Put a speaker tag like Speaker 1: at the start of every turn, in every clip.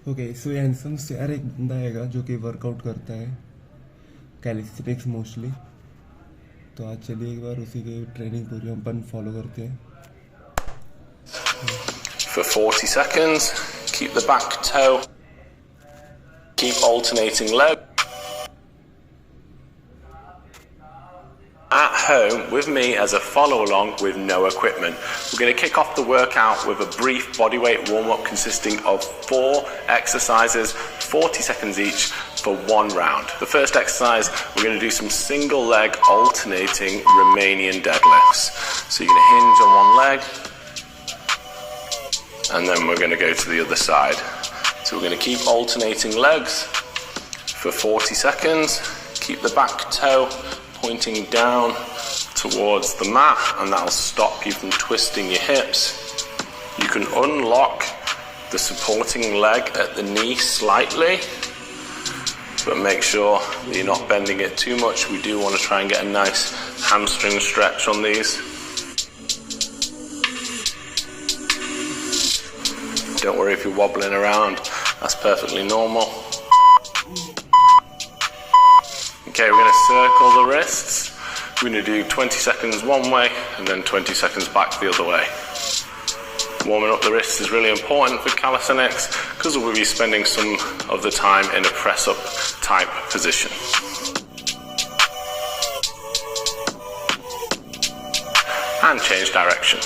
Speaker 1: Okay so handsome से यार एक बंदा हैगा जो कि वर्कआउट करता है कैलिस्थेनिक्स मोस्टली। तो आज चलिए एक बार उसी की ट्रेनिंग पूरी अपन फॉलो करते हैं।
Speaker 2: For 40 seconds, keep the back toe, keep alternating leg. At home with me as a follow along with no equipment. We're going to kick off the workout with a brief bodyweight warm-up consisting of 4 exercises, 40 seconds each for 1 round. The first exercise, we're going to do some single leg alternating Romanian deadlifts. So you're going to hinge on one leg and then we're going to go to the other side. So we're going to keep alternating legs for 40 seconds. Keep the back toe pointing down towards the mat, and that'll stop you from twisting your hips. You can unlock the supporting leg at the knee slightly, but make sure that you're not bending it too much. We do want to try and get a nice hamstring stretch on these. Don't worry if you're wobbling around, that's perfectly normal. Okay, we're going to circle the wrists. We're going to do 20 seconds one way and then 20 seconds back the other way. Warming up the wrists is really important for calisthenics because we'll be spending some of the time in a press-up type position. And change direction.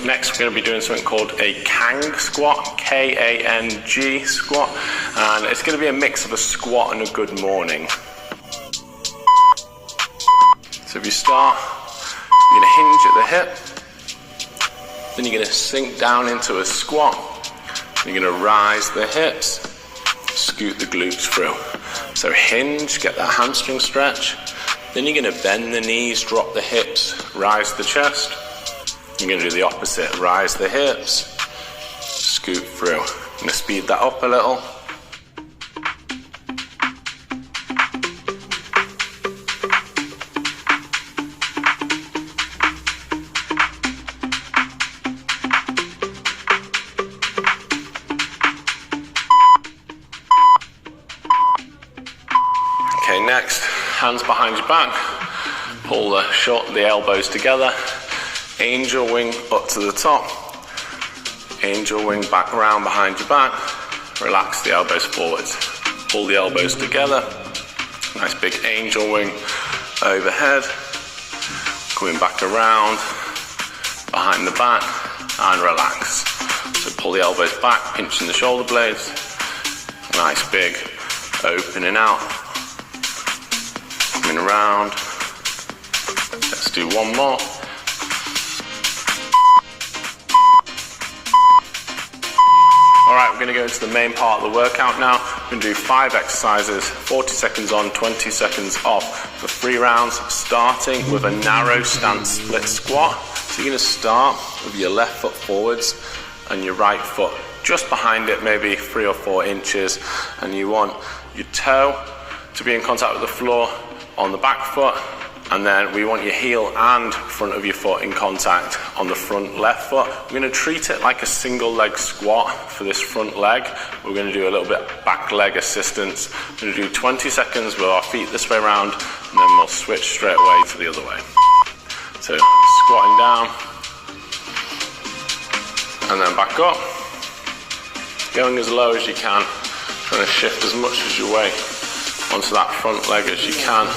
Speaker 2: Next, we're going to be doing something called a Kang squat, K-A-N-G squat, and it's going to be a mix of a squat and a good morning. So if you start, you're going to hinge at the hip, then you're going to sink down into a squat, you're going to rise the hips, scoot the glutes through. So hinge, get that hamstring stretch, then you're going to bend the knees, drop the hips, rise the chest. You're going to do the opposite, rise the hips, scoot through. I'm going to speed that up a little. Okay, next, hands behind your back, pull the elbows together. Angel wing up to the top, angel wing back around behind your back, relax the elbows forwards, pull the elbows together, nice big angel wing overhead, coming back around behind the back and relax. So pull the elbows back, pinching the shoulder blades, nice big opening out, coming around. Let's do one more. Alright, we're going to go into the main part of the workout now. We're going to do 5 exercises, 40 seconds on, 20 seconds off for 3 rounds, starting with a narrow stance split squat. So you're going to start with your left foot forwards and your right foot just behind it, maybe 3 or 4 inches, and you want your toe to be in contact with the floor on the back foot, and then we want your heel and front of your foot in contact on the front left foot. We're going to treat it like a single leg squat for this front leg. We're going to do a little bit back leg assistance. We're going to do 20 seconds with our feet this way around, and then we'll switch straight away to the other way. So squatting down, and then back up. Going as low as you can, trying to shift as much as your weight onto that front leg as you can.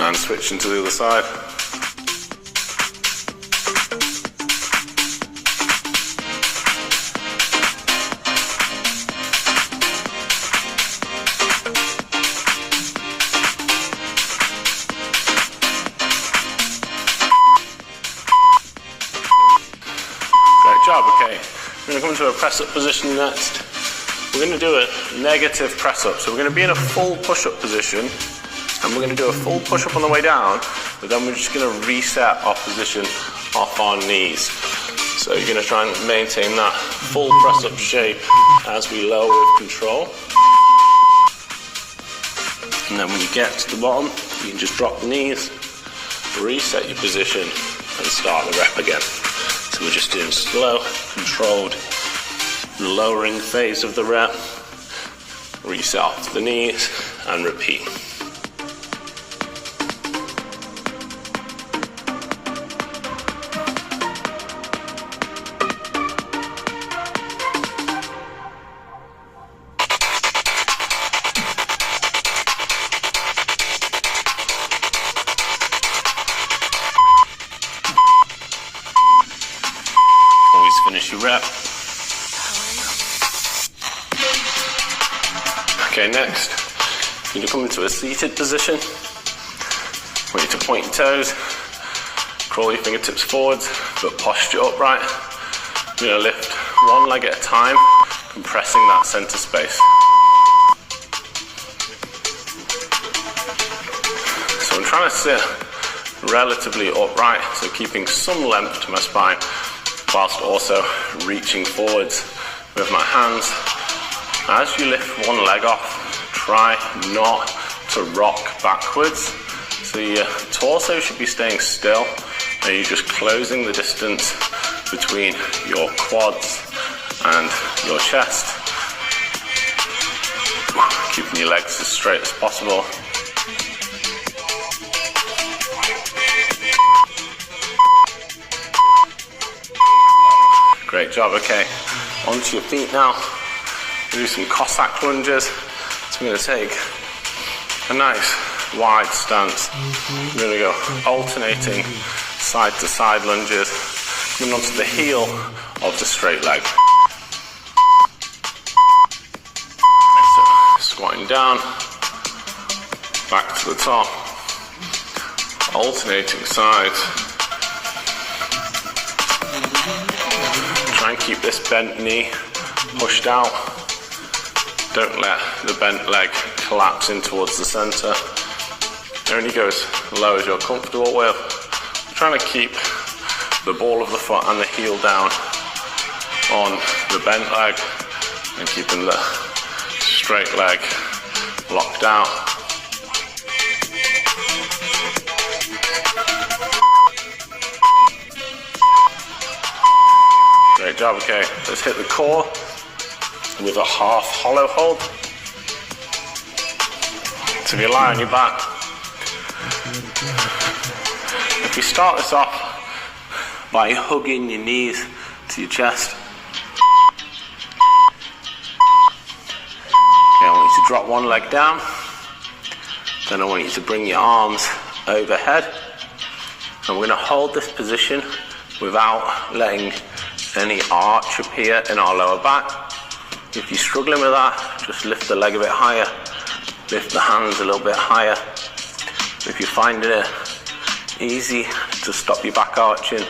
Speaker 2: And switching to the other side. Great job, okay. We're going to come into a press-up position next. We're going to do a negative press-up. So we're going to be in a full push-up position. And we're going to do a full push-up on the way down, but then we're just going to reset our position off our knees. So you're going to try and maintain that full press-up shape as we lower with control. And then when you get to the bottom, you can just drop the knees, reset your position, and start the rep again. So we're just doing slow, controlled, lowering phase of the rep. Reset off the knees and repeat. Always finish your rep. Okay, next, you're going to come into a seated position. I want you to point your toes, crawl your fingertips forwards, but posture upright. You're going to lift one leg at a time, compressing that center space. So I'm trying to sit relatively upright, so keeping some length to my spine, whilst also reaching forwards with my hands. As you lift one leg off, try not to rock backwards. So your torso should be staying still, and you're just closing the distance between your quads and your chest. Keeping your legs as straight as possible. Great job, okay. Onto your feet now. Do some Cossack lunges. So we're going to take a nice wide stance. We're going to go alternating side to side lunges, coming onto the heel of the straight leg. So squatting down, back to the top, alternating sides. Try and keep this bent knee pushed out. Don't let the bent leg collapse in towards the center. Only go as low as you're comfortable with. I'm trying to keep the ball of the foot and the heel down on the bent leg and keeping the straight leg locked out. Great job, okay. Let's hit the core with a half hollow hold. So if you lie on your back, if you start this off by hugging your knees to your chest, okay, I want you to drop one leg down, then I want you to bring your arms overhead, and we're going to hold this position without letting any arch appear in our lower back. If you're struggling with that, just lift the leg a bit higher, lift the hands a little bit higher. If you're finding it easy to stop your back arching,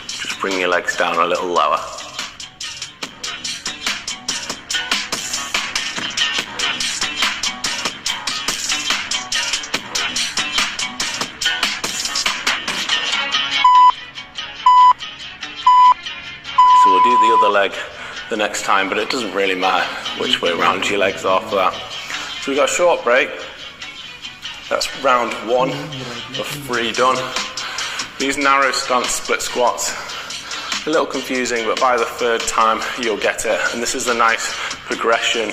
Speaker 2: just bring your legs down a little lower. So we'll do the other leg the next time, but it doesn't really matter which way around your legs are for that. So we've got a short break. That's round 1 of 3 done. These narrow stance split squats, a little confusing, but by the 3rd time you'll get it. And this is a nice progression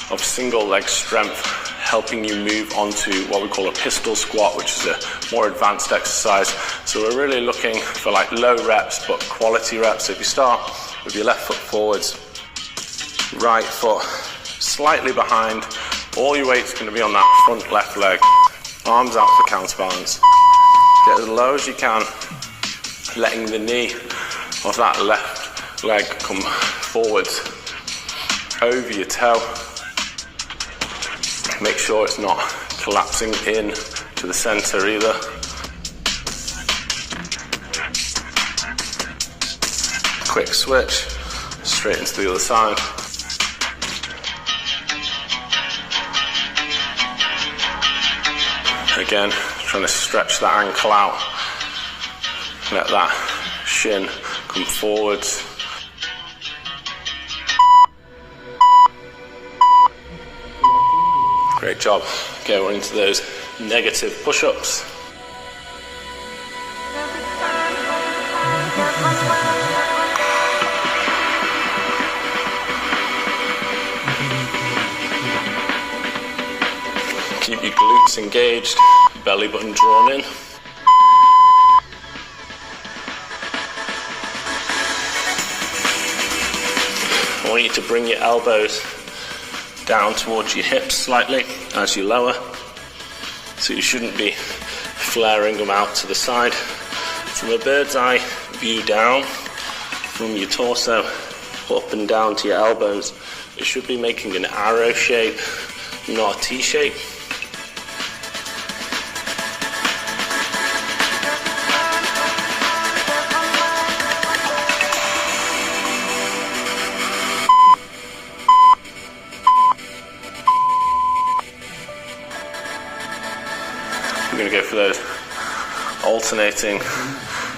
Speaker 2: of single leg strength, helping you move onto what we call a pistol squat, which is a more advanced exercise. So we're really looking for like low reps, but quality reps. So if you start with your left foot forwards, right foot slightly behind, all your weight's going to be on that front left leg, arms out for counterbalance. Get as low as you can, letting the knee of that left leg come forwards over your toe. Make sure it's not collapsing in to the center either. Quick switch, straight into the other side. Again, trying to stretch that ankle out. Let that shin come forwards. Great job. Go into those negative push-ups. Keep your glutes engaged, belly button drawn in. I want you to bring your elbows down towards your hips slightly as you lower. So you shouldn't be flaring them out to the side. From a bird's eye view down, from your torso up and down to your elbows, it should be making an arrow shape, not a T shape. We're going to go for those alternating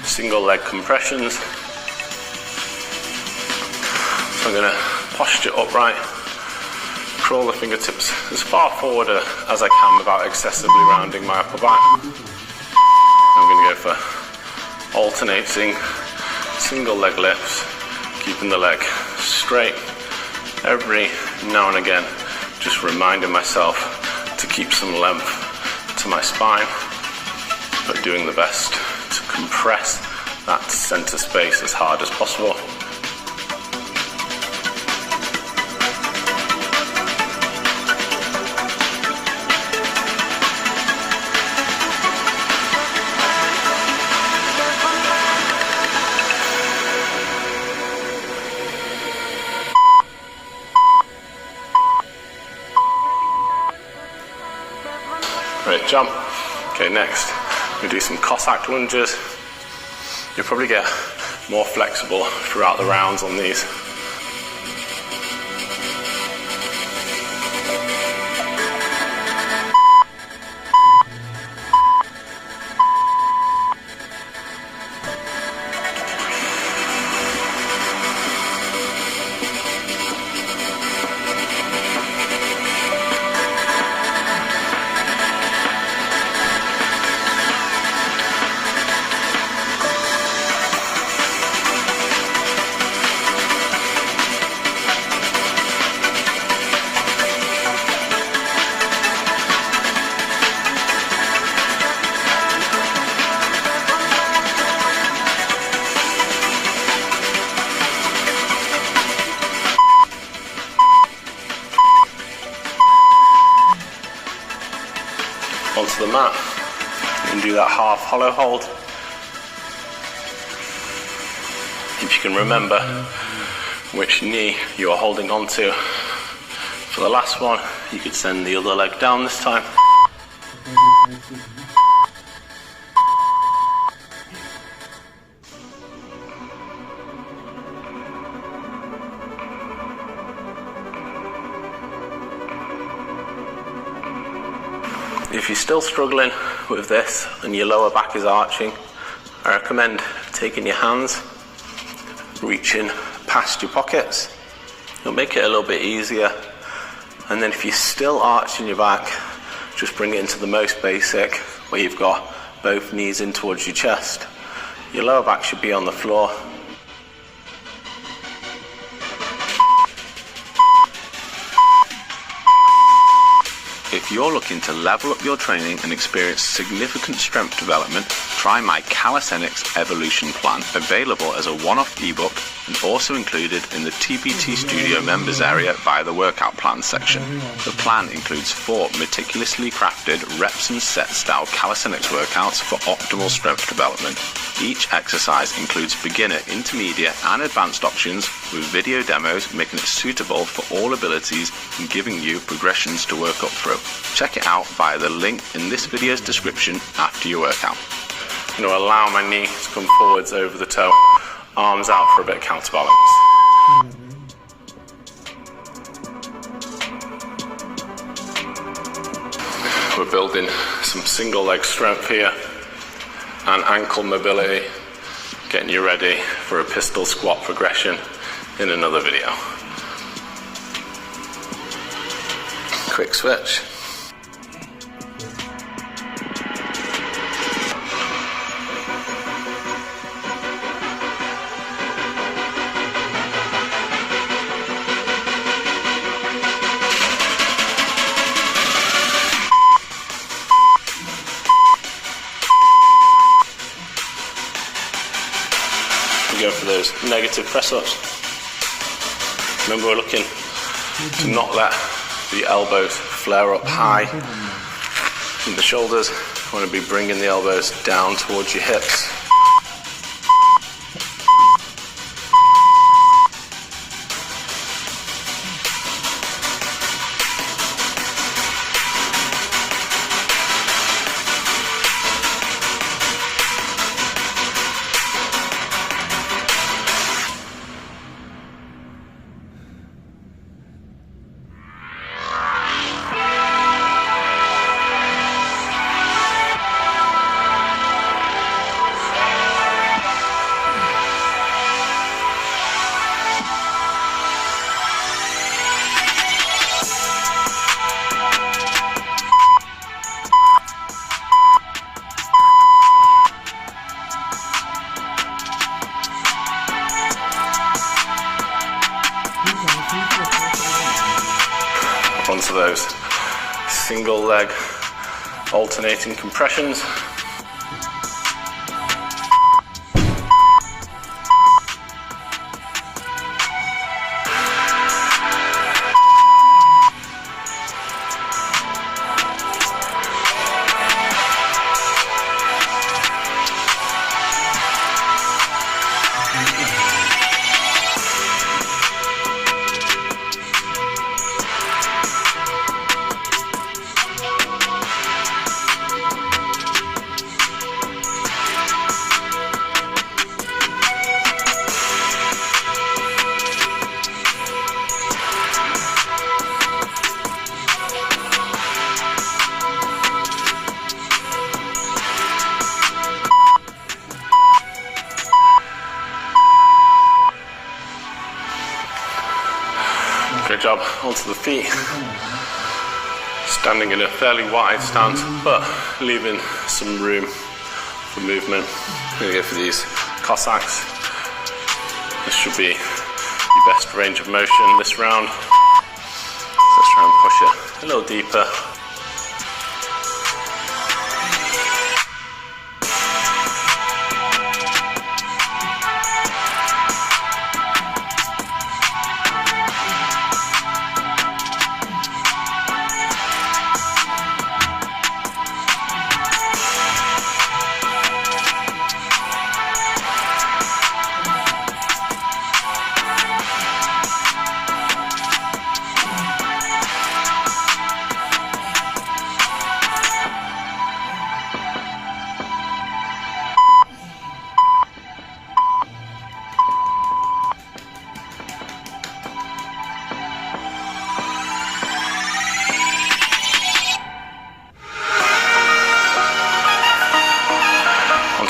Speaker 2: single leg compressions. So I'm going to posture upright, crawl the fingertips as far forward as I can without excessively rounding my upper back. I'm going to go for alternating single leg lifts, keeping the leg straight. Every now and again, just reminding myself to keep some length to my spine, but doing the best to compress that center space as hard as possible. Great jump. Okay, next we do some Cossack lunges. You'll probably get more flexible throughout the rounds on these. Onto the mat, you can do that half hollow hold. If you can remember which knee you're holding on to. For the last one, you could send the other leg down this time. If you're still struggling with this and your lower back is arching, I recommend taking your hands, reaching past your pockets. It'll make it a little bit easier. And then if you're still arching your back, just bring it into the most basic, where you've got both knees in towards your chest. Your lower back should be on the floor.
Speaker 3: If you're looking to level up your training and experience significant strength development, try my Calisthenics Evolution Plan, available as a one-off ebook and also included in the TPT Studio members area via the workout plan section. The plan includes 4 meticulously crafted reps and set style calisthenics workouts for optimal strength development. Each exercise includes beginner, intermediate and advanced options with video demos, making it suitable for all abilities and giving you progressions to work up through. Check it out via the link in this video's description after your workout.
Speaker 2: I'm going to allow my knee to come forwards over the toe, arms out for a bit of counterbalance. We're building some single leg strength here and ankle mobility, getting you ready for a pistol squat progression in another video. Quick switch. negative press-ups. Remember, we're looking to not let the elbows flare up high in the shoulders. You want to be bringing the elbows down towards your hips. Onto those single leg alternating compressions. Good job. Onto the feet. Standing in a fairly wide stance, but leaving some room for movement. I'm going to go for these Cossacks. This should be your best range of motion this round. So let's try and push it a little deeper.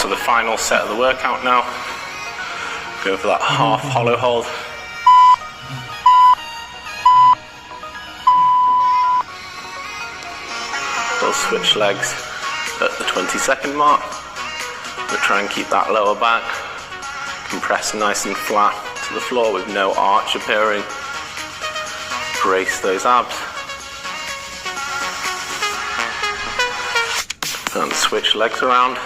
Speaker 2: The final set of the workout now. Go for that half hollow hold. We'll switch legs at the 20-second mark. We'll try and keep that lower back compressed nice and flat to the floor with no arch appearing. Brace those abs. And switch legs around.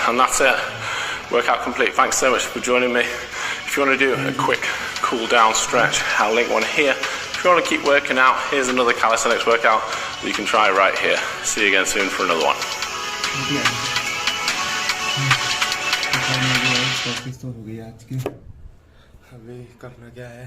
Speaker 2: And that's it. Workout complete. Thanks so much for joining me. If you want to do a quick cool down stretch, I'll link one here. If you want to keep working out, here's another calisthenics workout that you can try right here. See you again soon for another one.
Speaker 1: अभी करना क्या है?